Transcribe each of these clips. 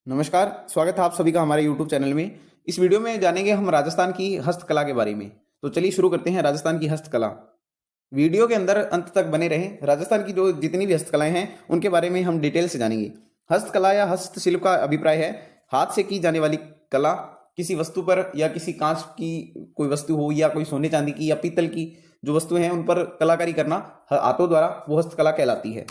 नमस्कार, स्वागत है आप सभी का हमारे YouTube चैनल में। इस वीडियो में जानेंगे हम राजस्थान की हस्तकला के बारे में। तो चलिए शुरू करते हैं राजस्थान की हस्तकला। वीडियो के अंदर अंत तक बने रहें। राजस्थान की जो जितनी भी हस्तकलाएं हैं उनके बारे में हम डिटेल से जानेंगे। हस्तकला या हस्तशिल्प का अभिप्राय है हाथ से की जाने वाली कला, किसी वस्तु पर या किसी कांच की कोई वस्तु हो या कोई सोने चांदी की या पीतल की जो वस्तुएं हैं उन पर कलाकारी करना हाथों द्वारा, वो हस्तकला कहलाती है।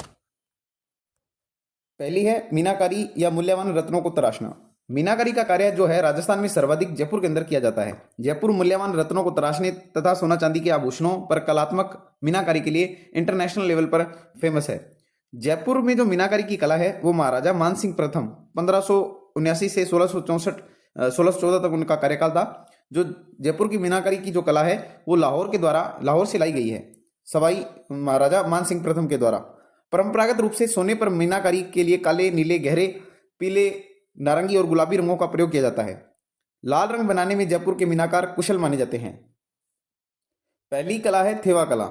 पहली है मीनाकारी या मूल्यवान रत्नों को तराशना। मीनाकारी का कार्य जो है राजस्थान में सर्वाधिक जयपुर के अंदर किया जाता है। जयपुर मूल्यवान रत्नों को तराशने तथा सोना चांदी के आभूषणों पर कलात्मक मीनाकारी के लिए इंटरनेशनल लेवल पर फेमस है। जयपुर में जो मीनाकारी की कला है वो महाराजा मानसिंह प्रथम 1579 से 1614 तक उनका कार्यकाल था। जो जयपुर की मीनाकारी की जो कला है वो लाहौर से लाई गई है, सवाई महाराजा मानसिंह प्रथम के द्वारा। परंपरागत रूप से सोने पर मीनाकारी के लिए काले, नीले, गहरे पीले, नारंगी और गुलाबी रंगों का प्रयोग किया जाता है। लाल रंग बनाने में जयपुर के मीनाकार कुशल माने जाते हैं। पहली कला है थेवा कला।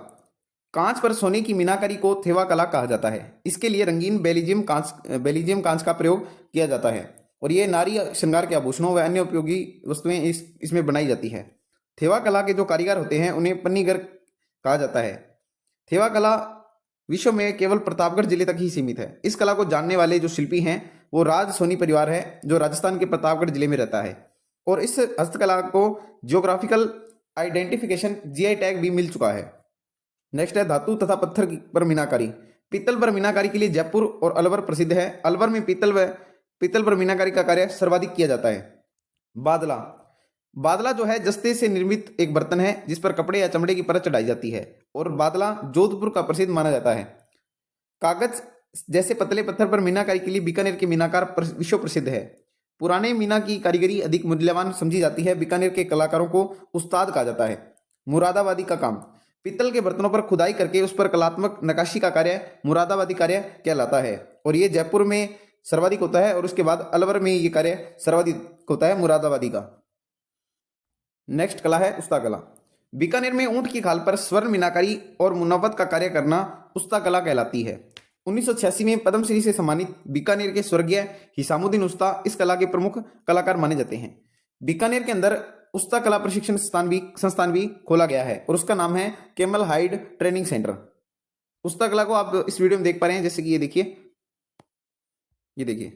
कांच पर सोने की मीनाकारी को थेवा कला कहा जाता है। इसके लिए रंगीन बेलिजियम कांच का प्रयोग किया जाता है और ये नारी श्रृंगार के आभूषणों व अन्य उपयोगी वस्तुएं इसमें बनाई जाती है। थेवा कला के जो कारीगर होते हैं उन्हें पन्नीगर कहा जाता है। थेवा कला विश्व में केवल प्रतापगढ़ जिले तक ही सीमित है। इस कला को जानने वाले जो शिल्पी हैं वो राज सोनी परिवार है जो राजस्थान के प्रतापगढ़ जिले में रहता है और इस हस्तकला को जियोग्राफिकल आइडेंटिफिकेशन जीआई टैग भी मिल चुका है। नेक्स्ट है धातु तथा पत्थर पर मीनाकारी। पीतल पर मीनाकारी के लिए जयपुर और अलवर प्रसिद्ध है। अलवर में पीतल पर मीनाकारी का कार्य सर्वाधिक किया जाता है। बादला बादला जो है जस्ते से निर्मित एक बर्तन है जिस पर कपड़े या चमड़े की परत चढ़ाई जाती है और बादला जोधपुर का प्रसिद्ध माना जाता है। कागज जैसे पतले पत्थर पर मीनाकारी के लिए बीकानेर के मीनाकार विश्व प्रसिद्ध है। पुराने मीना की कारीगरी अधिक मूल्यवान समझी जाती है। बीकानेर के कलाकारों को उस्ताद कहा जाता है। मुरादाबादी का काम पीतल के बर्तनों पर खुदाई करके उस पर कलात्मक नक्काशी का कार्य मुरादाबादी कार्य कहलाता है और ये जयपुर में सर्वाधिक होता है और उसके बाद अलवर में ये कार्य सर्वाधिक होता है मुरादाबादी का। नेक्स्ट कला है उस्ता कला। बीकानेर में ऊंट की खाल पर स्वर्ण मीनाकारी और मुनव्वत का कार्य करना उस्ता कला कहलाती है। 1986 में पद्मश्री से सम्मानित बीकानेर के स्वर्गीय हिसामुद्दीन उस्ता इस कला के प्रमुख कलाकार माने जाते हैं। बीकानेर के अंदर उस्ता कला प्रशिक्षण संस्थान भी खोला गया है और उसका नाम है केमल हाइड ट्रेनिंग सेंटर। उस्ता कला को आप इस वीडियो में देख पा रहे हैं, जैसे कि ये देखिए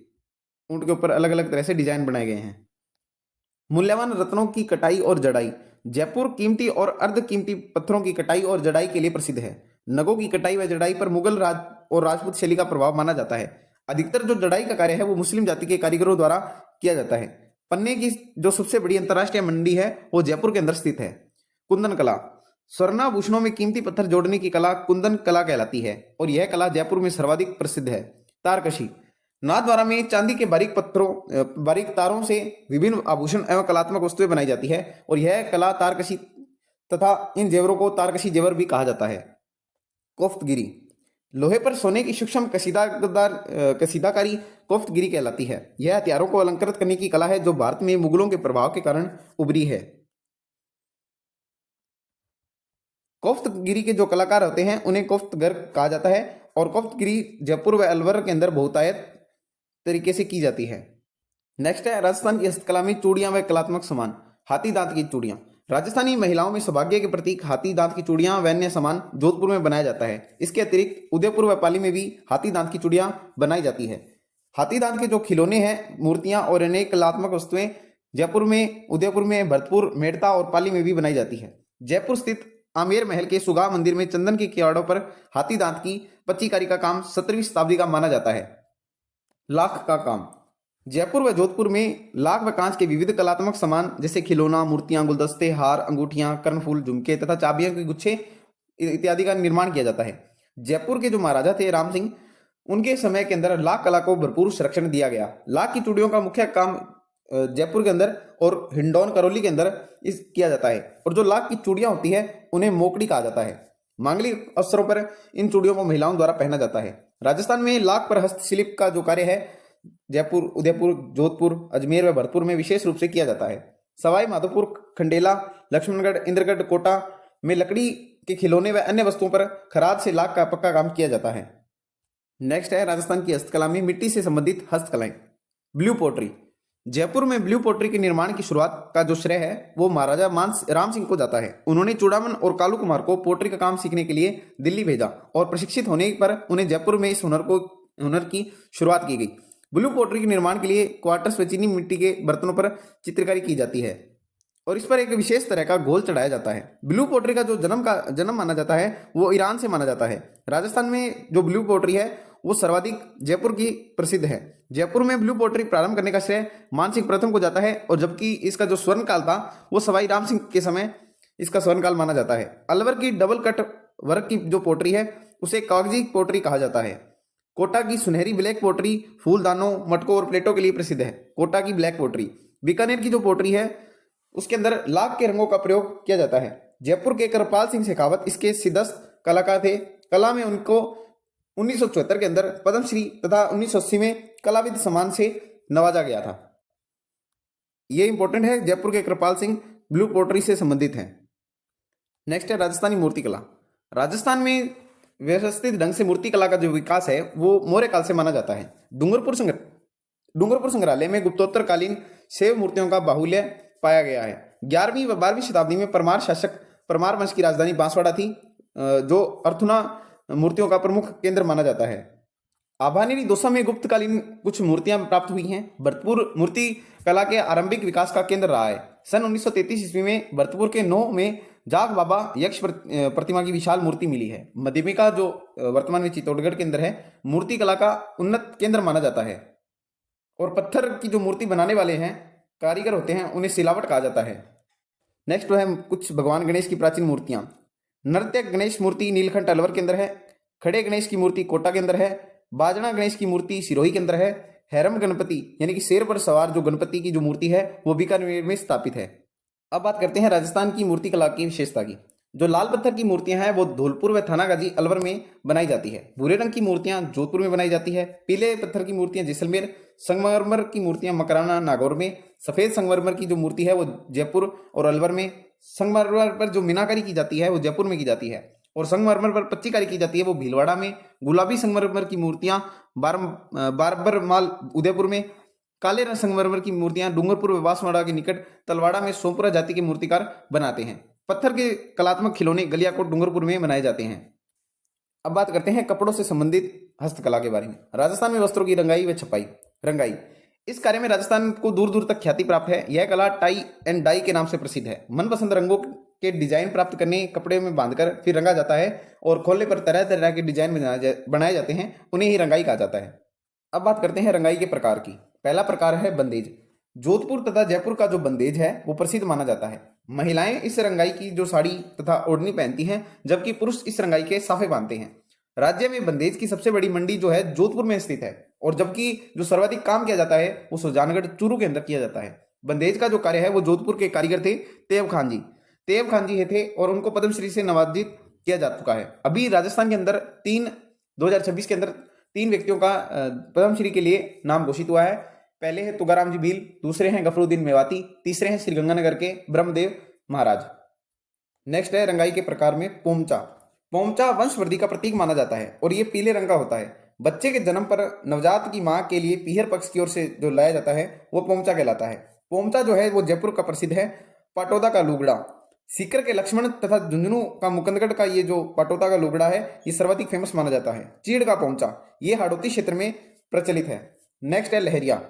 ऊंट के ऊपर अलग अलग तरह से डिजाइन बनाए गए हैं। मूल्यवान रत्नों की कटाई और जड़ाई। जयपुर कीमती और अर्ध कीमती पत्थरों की कटाई और जड़ाई के लिए प्रसिद्ध है। नगों की कटाई व जड़ाई पर मुगल राज और राजपूत शैली का प्रभाव माना जाता है। अधिकतर जो जड़ाई का कार्य है वो मुस्लिम जाति के कारीगरों द्वारा किया जाता है। पन्ने की जो सबसे बड़ी अंतर्राष्ट्रीय मंडी है वो जयपुर के अंदर स्थित है। कुंदन कला स्वर्णाभूषणों में कीमती पत्थर जोड़ने की कला कुंदन कला कहलाती है और यह कला जयपुर में सर्वाधिक प्रसिद्ध है। तारकशी नाथद्वारा में चांदी के बारीक तारों से विभिन्न आभूषण एवं कलात्मक वस्तुएं बनाई जाती है और यह कला तारकशी तथा इन जेवरों को तारकशी जेवर भी कहा जाता है। कोफ्तगिरी लोहे पर सोने की सूक्ष्म कसीदाकारी कोफ्तगिरी कहलाती है। यह हथियारों को अलंकृत करने की कला है जो भारत में मुगलों के प्रभाव के कारण उभरी है। कोफ्तगिरी के जो कलाकार होते हैं उन्हें कोफ्तगर कहा जाता है और कोफ्तगिरी जयपुर व अलवर के अंदर बहुतायत तरीके से की जाती है। नेक्स्ट है राजस्थान की हस्तकला में चूड़ियां व कलात्मक सामान। हाथी दांत की चूड़ियां राजस्थानी महिलाओं में सौभाग्य के प्रतीक हाथी दांत की चूड़ियां व अन्य सामान जोधपुर में बनाया जाता है। इसके अतिरिक्त उदयपुर व पाली में भी हाथी दांत की चूड़ियां बनाई जाती है। हाथी दांत के जो खिलौने हैं, मूर्तियां और अनेक कलात्मक वस्तुएं जयपुर में, उदयपुर में, भरतपुर, मेड़ता और पाली में भी बनाई जाती है। जयपुर स्थित आमेर महल के सुगा मंदिर में चंदन की किवाड़ों पर हाथी दांत की पच्चीकारी का काम 17वीं शताब्दी का माना जाता है। लाख का काम जयपुर व जोधपुर में लाख व कांच के विविध कलात्मक सामान जैसे खिलौना, मूर्तियां, गुलदस्ते, हार, अंगूठियां, कर्णफूल, झुमके तथा चाबियों के गुच्छे इत्यादि का निर्माण किया जाता है। जयपुर के जो महाराजा थे राम सिंह, उनके समय के अंदर लाख कला को भरपूर संरक्षण दिया गया। लाख की चूड़ियों का मुख्य काम जयपुर के अंदर और हिंडौन करौली के अंदर इस किया जाता है और जो लाख की चूड़ियां होती है उन्हें मोकड़ी कहा जाता है। मांगलिक अवसरों पर इन चूड़ियों को महिलाओं द्वारा पहना जाता है। राजस्थान में लाख पर हस्तशिल्प का जो कार्य है जयपुर, उदयपुर, जोधपुर, अजमेर व भरतपुर में विशेष रूप से किया जाता है। सवाई माधोपुर, खंडेला, लक्ष्मणगढ़, इंद्रगढ़, कोटा में लकड़ी के खिलौने व अन्य वस्तुओं पर खराद से लाख का पक्का काम किया जाता है। नेक्स्ट है राजस्थान की हस्तकला में मिट्टी से संबंधित हस्तकलाएं। Blue pottery. जयपुर में ब्लू पोट्री के निर्माण की शुरुआत का जो श्रेय है वो महाराजा मानस राम सिंह को जाता है। उन्होंने चूड़ामन और कालू कुमार को पोट्री का काम सीखने के लिए दिल्ली भेजा और प्रशिक्षित होने पर उन्हें जयपुर में इस हुनर की शुरुआत की गई। ब्लू पोट्री के निर्माण के लिए क्वार्टर्स व चीनी मिट्टी के बर्तनों पर चित्रकारी की जाती है और इस पर एक विशेष तरह का घोल चढ़ाया जाता है। ब्लू पोट्री का जो जन्म माना जाता है वो ईरान से माना जाता है। राजस्थान में जो ब्लू पोट्री है वो सर्वाधिक जयपुर की प्रसिद्ध है। जयपुर में ब्लू पोट्री प्रारंभ करने का श्रेय मानसिंह प्रथम को जाता है और जबकि इसका जो स्वर्ण काल था वो सवाई राम सिंह के समय इसका स्वर्ण काल माना जाता है। अलवर की डबल कट वर्क की जो पोट्री है उसे कागजी पोट्री कहा जाता है। कोटा की सुनहरी ब्लैक पोट्री फूलदानों, मटकों और प्लेटों के लिए प्रसिद्ध है। कोटा की ब्लैक पोट्री। बीकानेर की जो पोट्री है उसके अंदर लाख के रंगों का प्रयोग किया जाता है। जयपुर के कृपाल सिंह शेखावत इसके सिद्धस्त कलाकार थे। कला में उनको 1974 के अंदर पद्मश्री तथा 1980 में कलाविद सम्मान से नवाजा गया था। ये इंपॉर्टेंट है, जयपुर के कृपाल सिंह ब्लू पोट्री से संबंधित हैं। नेक्स्ट है राजस्थानी मूर्ति कला। राजस्थान में व्यवस्थित ढंग से मूर्ति कला का जो विकास है वो मौर्य काल से माना जाता है। डूंगरपुर संग्रहालय में गुप्तोत्तर कालीन शैव मूर्तियों का बाहुल्य पाया गया है। 11वीं व 12वीं शताब्दी में परमार शासक परमार वंश की राजधानी बांसवाड़ा थी, जो अर्थुना मूर्तियों का प्रमुख केंद्र माना जाता है। आभानेरी दौसा में गुप्तकालीन कुछ मूर्तियां प्राप्त हुई हैं। भरतपुर मूर्ति कला के आरंभिक विकास का केंद्र रहा है। सन 1933 ईस्वी में भरतपुर के नौ में जाग बाबा यक्ष प्रतिमा की विशाल मूर्ति मिली है। मध्यमिका जो वर्तमान में चित्तौड़गढ़ के अंदर है मूर्ति कला का उन्नत केंद्र माना जाता है और पत्थर की जो मूर्ति बनाने वाले हैं कारीगर होते हैं उन्हें सिलावट कहा जाता है। नेक्स्ट है कुछ भगवान गणेश की प्राचीन मूर्तियां। नृत्य गणेश मूर्ति नीलकंठ अलवर के अंदर है। खड़े गणेश की मूर्ति कोटा के अंदर है। बाजना गणेश की मूर्ति सिरोही के अंदर है। हैरम गणपति यानी कि शेर पर सवार जो गणपति की जो मूर्ति है वो बीकानेर में स्थापित है। अब बात करते हैं राजस्थान की मूर्ति कला की विशेषता की। जो लाल पत्थर की मूर्तियां हैं वो धौलपुर व थानागाजी अलवर में बनाई जाती है। भूरे रंग की मूर्तियां जोधपुर में बनाई जाती है। पीले पत्थर की मूर्तियां जैसलमेर, संगमरमर की मूर्तियां मकराना नागौर में, सफेद संगमरमर की जो मूर्ति है वो जयपुर और अलवर में, संगमरमर पर जो मीनाकारी की जाती है वो जयपुर में की जाती है और संगमरमर पर पच्चीकारी की जाती है वो भीलवाड़ा में, गुलाबी संगमरमर की मूर्तियां बारबरमाल उदयपुर में, काले रंग संगमरमर की मूर्तियां डूंगरपुर व बांसवाड़ा के निकट तलवाड़ा में सोमपुरा जाति के मूर्तिकार बनाते हैं। पत्थर के कलात्मक खिलौने गलियाकोट डूंगरपुर में बनाए जाते हैं। अब बात करते हैं कपड़ों से संबंधित हस्तकला के बारे में। राजस्थान में वस्त्रों की रंगाई व छपाई। रंगाई इस कार्य में राजस्थान को दूर दूर तक ख्याति प्राप्त है। यह कला टाई एंड डाई के नाम से प्रसिद्ध है। मनपसंद रंगों के डिजाइन प्राप्त करने कपड़े में बांधकर फिर रंगा जाता है और खोलने पर तरह तरह के डिजाइन बनाए जाते हैं, उन्हें ही रंगाई कहा जाता है। अब बात करते हैं रंगाई के प्रकार की। पहला प्रकार है बंदेज। जोधपुर तथा जयपुर का जो बंदेज है वो प्रसिद्ध माना जाता है। महिलाएं इस रंगाई की जो साड़ी तथा ओढ़नी पहनती हैं जबकि पुरुष इस रंगाई के साफे बांधते हैं। राज्य में बंदेज की सबसे बड़ी मंडी जो है जोधपुर में स्थित है और जबकि जो सर्वाधिक काम किया जाता है वो सुजानगढ़ चूरू के अंदर किया जाता है। बंदेज का जो कार्य है वो जोधपुर के कारीगर थे तेव खान जी थे और उनको पद्मश्री से नवाजित किया जा चुका है। अभी राजस्थान के अंदर 2026 के अंदर 3 व्यक्तियों का पद्मश्री के लिए नाम घोषित हुआ है। पहले है तुगाराम जी भील, दूसरे हैं गफरुद्दीन मेवाती, तीसरे हैं श्रीगंगानगर के ब्रह्मदेव महाराज। नेक्स्ट है रंगाई के प्रकार में पोमचा। पोमचा वंशवृद्धि का प्रतीक माना जाता है और ये पीले रंग का होता है। बच्चे के जन्म पर नवजात की मां के लिए पीहर पक्ष की ओर से जो लाया जाता है वो पोमचा कहलाता है। पोमचा जो है वो जयपुर का प्रसिद्ध है। पाटौदा का लुगड़ा। सीकर के लक्ष्मण तथा झुंझुनू का मुकंदगढ़ का ये जो पाटौदा का लुगड़ा है ये सर्वाधिक फेमस माना जाता है। चीड़ का पोमचा ये हाड़ौती क्षेत्र में प्रचलित है। नेक्स्ट है लहरिया।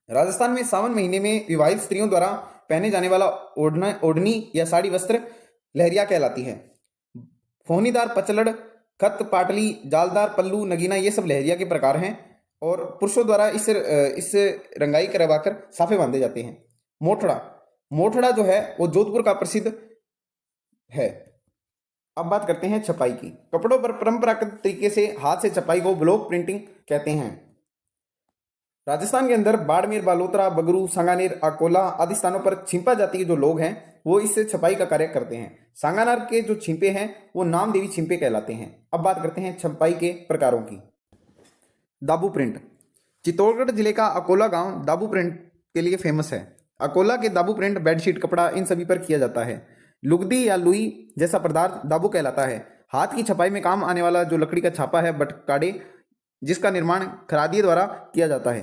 राजस्थान में सावन महीने में विवाहित स्त्रियों द्वारा पहने जाने वाला ओढ़नी या साड़ी वस्त्र लहरिया कहलाती है। फोहनीदार पचलड़, खत, पाटली, जालदार पल्लू, नगीना ये सब लहरिया के प्रकार हैं और पुरुषों द्वारा इस रंगाई करवाकर साफे बांधे जाते हैं। मोठड़ा जो है वो जोधपुर का प्रसिद्ध है। अब बात करते हैं छपाई की। कपड़ों पर परंपरागत तरीके से हाथ से छपाई को ब्लॉक प्रिंटिंग कहते हैं। राजस्थान के अंदर बाड़मेर, बालोतरा, बगरू, सांगानेर, अकोला आदि स्थानों पर छिंपा जाति के जो लोग हैं वो इससे छपाई का कार्य करते हैं। सांगानार के जो छिंपे हैं वो नामदेवी छिंपे कहलाते हैं। अब बात करते हैं छपाई के प्रकारों की। दाबू प्रिंट। चित्तौड़गढ़ जिले का अकोला गांव दाबू प्रिंट के लिए फेमस है। अकोला के दाबू प्रिंट बेडशीट, कपड़ा इन सभी पर किया जाता है। लुगदी या लुई जैसा पदार्थ दाबू कहलाता है। हाथ की छपाई में काम आने वाला जो लकड़ी का छापा है बटकाड़े, जिसका निर्माण खरादिये द्वारा किया जाता है।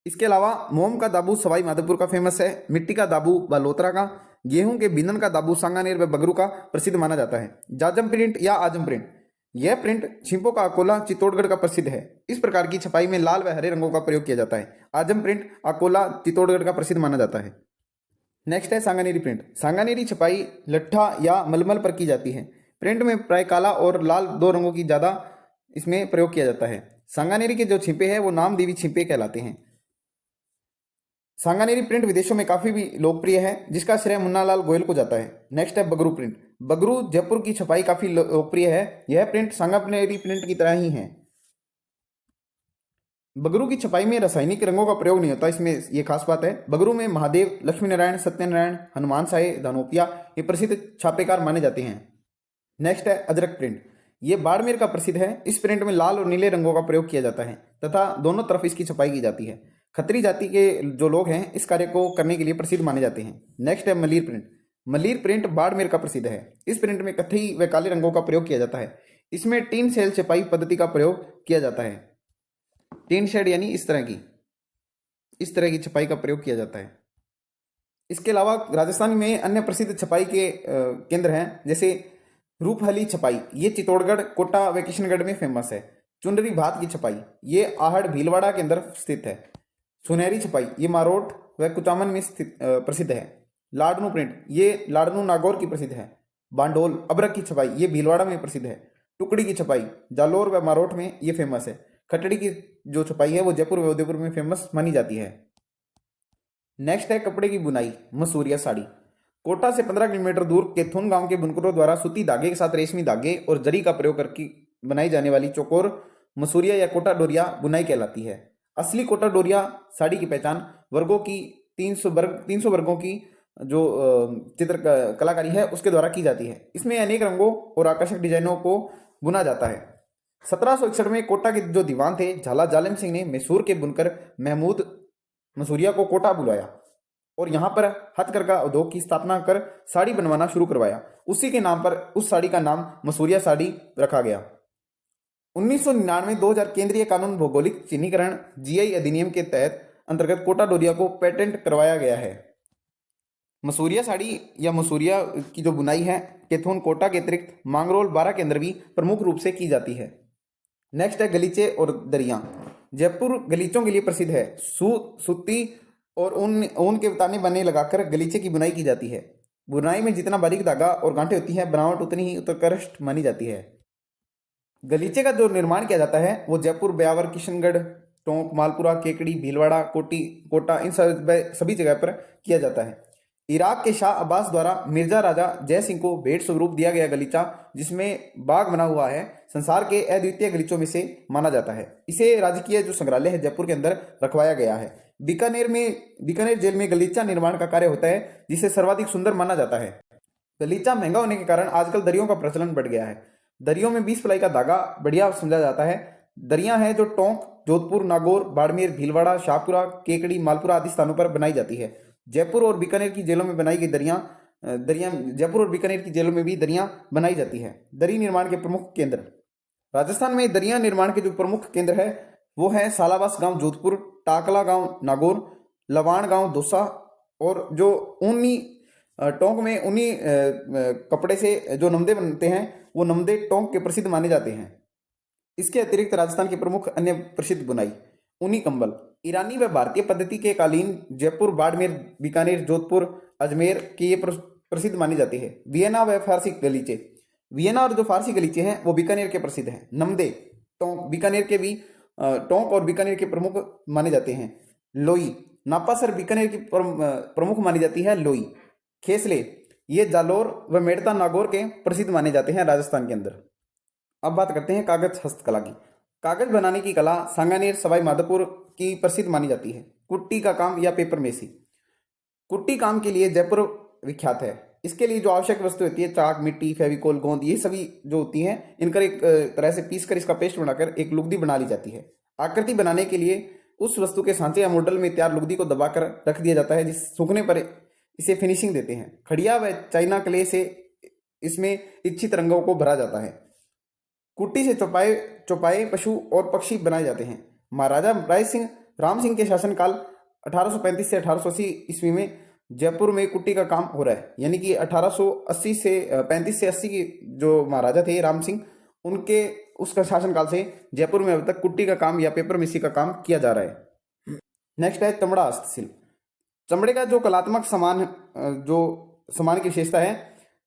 इसके अलावा मोम का दाबू सवाई माधोपुर का फेमस है, मिट्टी का दाबू बालोतरा का, गेहूं के बिनन का दाबू सांगानेर व बगरू का प्रसिद्ध माना जाता है। जाजम प्रिंट या आजम प्रिंट, यह प्रिंट छिंपों का अकोला चित्तौड़गढ़ का प्रसिद्ध है। इस प्रकार की छपाई में लाल व हरे रंगों का प्रयोग किया जाता है। आजम प्रिंट अकोला चित्तौड़गढ़ का प्रसिद्ध माना जाता है। नेक्स्ट है सांगानेरी प्रिंट। सांगानेरी छपाई लट्ठा या मलमल पर की जाती है। प्रिंट में प्राय काला और लाल दो रंगों की ज्यादा इसमें प्रयोग किया जाता है। सांगानेरी के जो छिपे हैं वो नाम देवी छिपे कहलाते हैं। सांगानेरी प्रिंट विदेशों में काफी भी लोकप्रिय है, जिसका श्रेय मुन्नालाल गोयल को जाता है। नेक्स्ट है बगरू प्रिंट। बगरू जयपुर की छपाई काफी लोकप्रिय है। यह प्रिंट सांगानेरी प्रिंट की तरह ही है। बगरू की छपाई में रासायनिक रंगों का प्रयोग नहीं होता, इसमें यह खास बात है। बगरू में महादेव, लक्ष्मी नारायण, सत्यनारायण, हनुमान साहे, धनोपिया ये प्रसिद्ध छापेकार माने जाते हैं। नेक्स्ट है अजरक प्रिंट। ये बाड़मेर का प्रसिद्ध है। इस प्रिंट में लाल और नीले रंगों का प्रयोग किया जाता है तथा दोनों तरफ इसकी छपाई की जाती है। खत्री जाति के जो लोग हैं इस कार्य को करने के लिए प्रसिद्ध माने जाते हैं। नेक्स्ट है मलीर प्रिंट। मलीर प्रिंट बाड़मेर का प्रसिद्ध है। इस प्रिंट में कत्थई व काले रंगों का प्रयोग किया जाता है। इसमें टीन सेल छपाई पद्धति का प्रयोग किया जाता है। टीन शेड यानी इस तरह की छपाई का प्रयोग किया जाता है। इसके अलावा राजस्थान में अन्य प्रसिद्ध छपाई के केंद्र हैं, जैसे रूपहली छपाई, ये चित्तौड़गढ़, कोटा व किशनगढ़ में फेमस है। चुनरी भात की छपाई, ये आहड़ भीलवाड़ा के अंदर स्थित है। सुनहरी छपाई, ये मारोट व कुचामन में स्थित प्रसिद्ध है। लाडनू प्रिंट, ये लाडनू नागौर की प्रसिद्ध है। बांडोल अबरक की छपाई, ये भीलवाड़ा में प्रसिद्ध है। टुकड़ी की छपाई जालोर व मारोट में ये फेमस है। खटड़ी की जो छपाई है वो जयपुर व उदयपुर में फेमस मानी जाती है। नेक्स्ट है कपड़े की बुनाई, मसूरिया साड़ी। कोटा से 15 किलोमीटर दूर केथुन गांव के बुनकरों द्वारा सूती धागे के साथ रेशमी धागे और जरी का प्रयोग करके बनाई जाने वाली चौकोर मसूरिया या कोटा डोरिया बुनाई कहलाती है। असली कोटा डोरिया साड़ी की पहचान वर्गों की 300 वर्गों की जो चित्र कलाकारी है उसके द्वारा की जाती है। इसमें अनेक रंगों और आकर्षक डिजाइनों को बुना जाता है। 1761 में कोटा के जो दीवान थे झाला जालिम सिंह ने मैसूर के बुनकर महमूद मसूरिया को कोटा बुलाया और यहाँ पर हथकरघा उद्योग की स्थापना कर साड़ी बनवाना शुरू करवाया। उसी के नाम पर उस साड़ी का नाम मसूरिया साड़ी रखा गया। 1999-2000 केंद्रीय कानून भौगोलिक चिन्हीकरण जीआई अधिनियम के तहत अंतर्गत कोटा डोरिया को पेटेंट करवाया गया है। मसूरिया साड़ी या मसूरिया की जो बुनाई है केथुन कोटा के अतिरिक्त मांगरोल बारा के अंदर भी प्रमुख रूप से की जाती है। नेक्स्ट है गलीचे और दरियां। जयपुर गलीचों के लिए प्रसिद्ध है। सूती और ऊन के ताने बने लगाकर गलीचे की बुनाई की जाती है। बुनाई में जितना बारीक धागा और गांठें होती हैं बनावट उतनी ही उत्कृष्ट मानी जाती है। गलीचे का जो निर्माण किया जाता है वो जयपुर, ब्यावर, किशनगढ़, टोंक, मालपुरा, केकड़ी, भीलवाड़ा, कोटा इन सभी जगह पर किया जाता है। इराक के शाह अब्बास द्वारा मिर्जा राजा जय सिंह को भेंट स्वरूप दिया गया गलीचा, जिसमें बाग बना हुआ है, संसार के अद्वितीय गलीचों में से माना जाता है। इसे राजकीय जो संग्रहालय है जयपुर के अंदर रखवाया गया है। बीकानेर जेल में गलीचा निर्माण का कार्य होता है, जिसे सर्वाधिक सुंदर माना जाता है। गलीचा महंगा होने के कारण आजकल दरियों का प्रचलन बढ़ गया है। दरियों में 20 प्लाई का धागा बढ़िया समझा जाता है। दरियां हैं जो टोंक, जोधपुर, नागौर, बाड़मेर, भीलवाड़ा, शाहपुरा, केकड़ी, मालपुरा आदि स्थानों पर बनाई जाती है। जयपुर और बीकानेर की जेलों में बनाई गई जयपुर और बीकानेर की जेलों में भी दरियां बनाई जाती है। दरी निर्माण के प्रमुख केंद्र राजस्थान में दरिया निर्माण के जो प्रमुख केंद्र है वो है सालावास गांव जोधपुर, टाकला गांव नागौर, लवाण गांव दौसा और जो ऊनी टोंक में ऊनी कपड़े से जो नमदे बनते हैं वो नमदे टोंक के प्रसिद्ध माने जाते हैं। इसके अतिरिक्त राजस्थान की प्रमुख अन्य प्रसिद्ध बुनाई ऊनी कंबल, ईरानी व भारतीय पद्धति के कालीन जयपुर, बाड़मेर, बीकानेर, जोधपुर, अजमेर की ये प्रसिद्ध मानी जाती है। वियना व फारसी गलीचे, वियना और जो फारसी गलीचे हैं वो बीकानेर के प्रसिद्ध हैं। नमदे टोंक बीकानेर के भी टोंक और बीकानेर के प्रमुख माने जाते हैं। लोई नापासर बीकानेर की प्रमुख मानी जाती है। लोई खेसले ये जालोर व मेड़ता नागौर के प्रसिद्ध माने जाते हैं राजस्थान के अंदर। अब बात करते हैं कागज हस्तकला की। कागज बनाने की कला सांगानेर, सवाई माधोपुर की प्रसिद्ध मानी जाती है। कुट्टी का काम या पेपर मेसी, कुट्टी काम के लिए जयपुर विख्यात है। इसके लिए जो आवश्यक वस्तु होती है चाक, मिट्टी, फेविकोल, गोंद, ये सभी जो होती हैं इनका एक तरह से पीस कर इसका पेस्ट बनाकर एक लुगदी बना ली जाती है। आकृति बनाने के लिए उस वस्तु के सांचे या मॉडल में तैयार लुगदी को दबाकर रख दिया जाता है, जिस सूखने पर इसे फिनिशिंग देते हैं। खड़िया व चाइना क्ले से इसमें इच्छित रंगों को भरा जाता है। कुट्टी से चौपाए पशु और पक्षी बनाए जाते हैं। महाराजा राय सिंह राम सिंह के शासनकाल 1835 से 1880 ईस्वी में जयपुर में कुट्टी का काम हो रहा है, यानी कि 1880 से 35 से 80 के जो महाराजा थे राम सिंह, उनके उसका शासनकाल से जयपुर में अब तक कुट्टी का काम या पेपर मिसी का काम किया जा रहा है। नेक्स्ट है चमड़ा हस्तशिल्प। चमड़े का जो कलात्मक जो सामान की विशेषता है,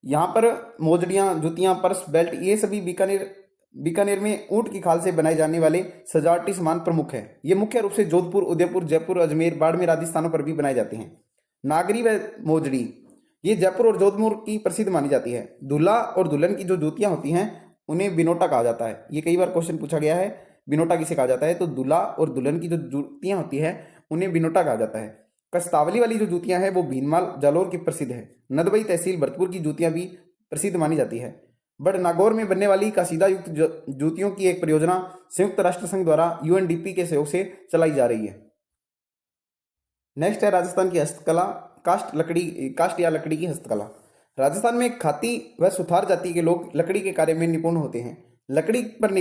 यहाँ पर मोजड़ियाँ, जूतियाँ, पर्स, बेल्ट, ये सभी बीकानेर में ऊंट की खाल से बनाए जाने वाले सजावटी सामान प्रमुख है। ये मुख्य रूप से जोधपुर, उदयपुर, जयपुर, अजमेर, बाड़मेर आदि स्थानों पर भी बनाए जाते हैं। नागरी व मोजड़ी ये जयपुर और जोधपुर की प्रसिद्ध मानी जाती है। दूल्हा और दुल्हन की जो जूतियां होती हैं उन्हें बिनोटा कहा जाता है। ये कई बार क्वेश्चन पूछा गया है, बिनोटा किसे कहा जाता है, तो दूल्हा और दुल्हन की जो जूतियां होती है उन्हें बिनोटा कहा जाता है। कस्तावली वाली जो जूतियां हैं वो भीनमाल जालौर की प्रसिद्ध है। नदबई तहसील भरतपुर की जूतियां भी प्रसिद्ध मानी जाती है। बड़ नागौर में बनने वाली कासीदा युक्त जूतियों की एक परियोजना संयुक्त राष्ट्र संघ द्वारा यूएनडीपी के सहयोग से चलाई जा रही है। नेक्स्ट है राजस्थान की हस्तकला, कास्ट या लकड़ी की हस्तकला। राजस्थान में खाती व सुथार जाति के लोग लकड़ी के कार्य में निपुण होते हैं। लकड़ी पर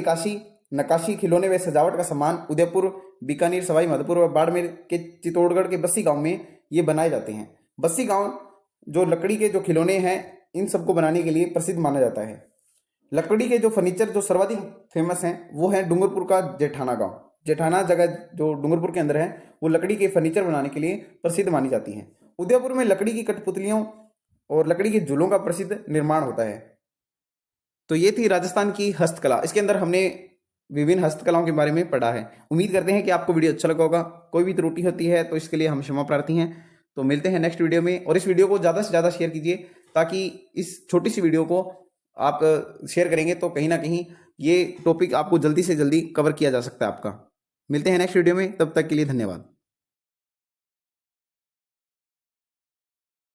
नकाशी, खिलौने व सजावट का सामान उदयपुर, बीकानेर, सवाई माधोपुर व बाड़मेर के चित्तौड़गढ़ के बस्सी गांव में ये बनाए जाते हैं। बस्सी गांव जो लकड़ी के जो खिलौने हैं इन सबको बनाने के लिए प्रसिद्ध माना जाता है। लकड़ी के जो फर्नीचर जो सर्वाधिक फेमस हैं वो है डूंगरपुर का जेठाना गांव। जेठाना जगह जो डूंगरपुर के अंदर है वो लकड़ी के फर्नीचर बनाने के लिए प्रसिद्ध मानी जाती है। उदयपुर में लकड़ी की कठपुतलियों और लकड़ी के झूलों का प्रसिद्ध निर्माण होता है। तो ये थी राजस्थान की हस्तकला। इसके अंदर हमने विभिन्न हस्तकलाओं के बारे में पढ़ा है। उम्मीद करते हैं कि आपको वीडियो अच्छा लगा होगा। कोई भी त्रुटि होती है तो इसके लिए हम क्षमा प्रार्थी हैं। तो मिलते हैं नेक्स्ट वीडियो में, और इस वीडियो को ज़्यादा से ज़्यादा शेयर कीजिए, ताकि इस छोटी सी वीडियो को आप शेयर करेंगे तो कहीं ना कहीं ये टॉपिक आपको जल्दी से जल्दी कवर किया जा सकता है आपका। मिलते हैं नेक्स्ट वीडियो में, तब तक के लिए धन्यवाद।